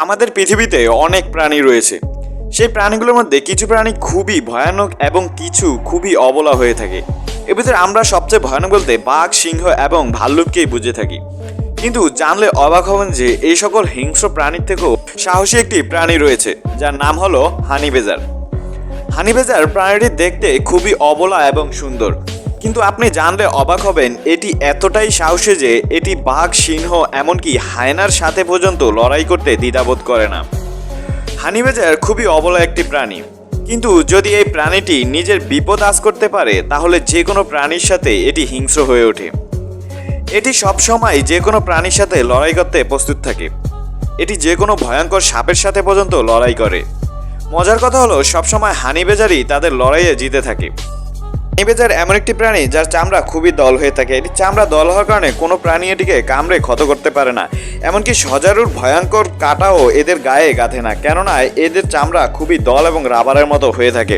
আমাদের পৃথিবীতে অনেক প্রাণী রয়েছে। সেই প্রাণীগুলোর মধ্যে কিছু প্রাণী খুবই ভয়ানক এবং কিছু খুবই অবলা হয়ে থাকে। এর ভিতরে আমরা সবচেয়ে ভয়ানক বলতে বাঘ, সিংহ এবং ভাল্লুককেই বুঝে থাকি। কিন্তু জানলে অবাক হবেন যে এই সকল হিংস্র প্রাণীর থেকেও সাহসী একটি প্রাণী রয়েছে, যার নাম হলো হানি বেজার। হানি বেজার প্রাণীটি দেখতে খুবই অবলা এবং সুন্দর, কিন্তু আপনি জানলে অবাক হবেন এটি এতটাই সাহসী যে এটি বাঘ, সিংহ এমনকি হায়নার সাথে পর্যন্ত লড়াই করতে দ্বিধাবোধ করে না। হানি বেজার খুবই অবলা একটি প্রাণী, কিন্তু যদি এই প্রাণীটি নিজের বিপদ আঁচ করতে পারে তাহলে যে কোনো প্রাণীর সাথে এটি হিংস্র হয়ে ওঠে। এটি সবসময় যে কোনো প্রাণীর সাথে লড়াই করতে প্রস্তুত থাকে। এটি যে কোনো ভয়ঙ্কর সাপের সাথে পর্যন্ত লড়াই করে। মজার কথা হলো সবসময় হানি বেজারই তাদের লড়াইয়ে জিতে থাকে। হানি বেজার এমন একটি প্রাণী যার চামড়া খুবই দল হয়ে থাকে। এটি চামড়া দল হওয়ার কারণে কোনো প্রাণী এটিকে কামড়ে ক্ষত করতে পারে না, এমনকি সজারুর ভয়ঙ্কর কাঁটাও এদের গায়ে গাঁথে না, কেননা এদের চামড়া খুবই দল এবং রাবারের মতো হয়ে থাকে।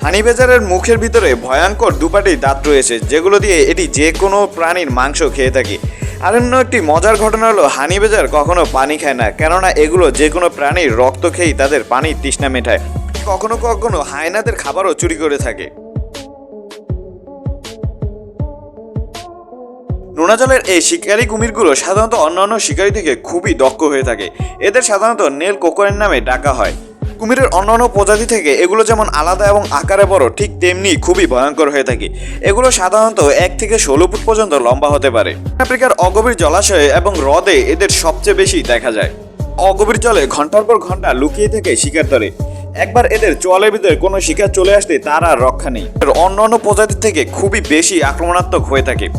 হানি বেজারের মুখের ভিতরে ভয়ঙ্কর দুপাটি দাঁত রয়েছে, যেগুলো দিয়ে এটি যে কোনো প্রাণীর মাংস খেয়ে থাকে। আর অন্য একটি মজার ঘটনা হলো হানি বেজার কখনো পানি খায় না, কেননা এগুলো যে কোনো প্রাণীর রক্ত খেয়েই তাদের পানির তৃষ্ণা মেটায়। কখনো কখনো হায়নাদের খাবারও চুরি করে থাকে। নোনা জলের এই শিকারী কুমিরগুলো সাধারণত অন্যান্য শিকারী থেকে খুবই দক্ষ হয়ে থাকে। এদের সাধারণত নীল কোকোরেন নামে ডাকা হয়। কুমিরের অন্যান্য প্রজাতি থেকে এগুলো যেমন আলাদা এবং আকারে বড়, ঠিক তেমনি খুবই ভয়ঙ্কর হয়ে থাকে। এগুলো সাধারণত 1 থেকে 16 ফুট পর্যন্ত লম্বা হতে পারে। আফ্রিকার অগভীর জলাশয়ে এবং হ্রদে এদের সবচেয়ে বেশি দেখা যায়। অগভীর জলে ঘন্টার পর ঘন্টা লুকিয়ে থেকে শিকার ধরে। একবার এদের চোয়ালের ভিতরে কোনো শিকার চলে আসলে তার আর রক্ষা নেই। অন্যান্য প্রজাতির থেকে খুবই বেশি আক্রমণাত্মক হয়ে থাকে।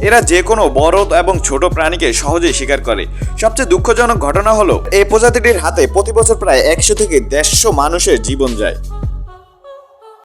এরা যে কোনো বড় এবং ছোট প্রাণীকে সহজেই শিকার করে। সবচেয়ে দুঃখজনক ঘটনা হলো এই প্রজাতিটির হাতে প্রতি বছর প্রায় 100 থেকে 150 মানুষের জীবন যায়।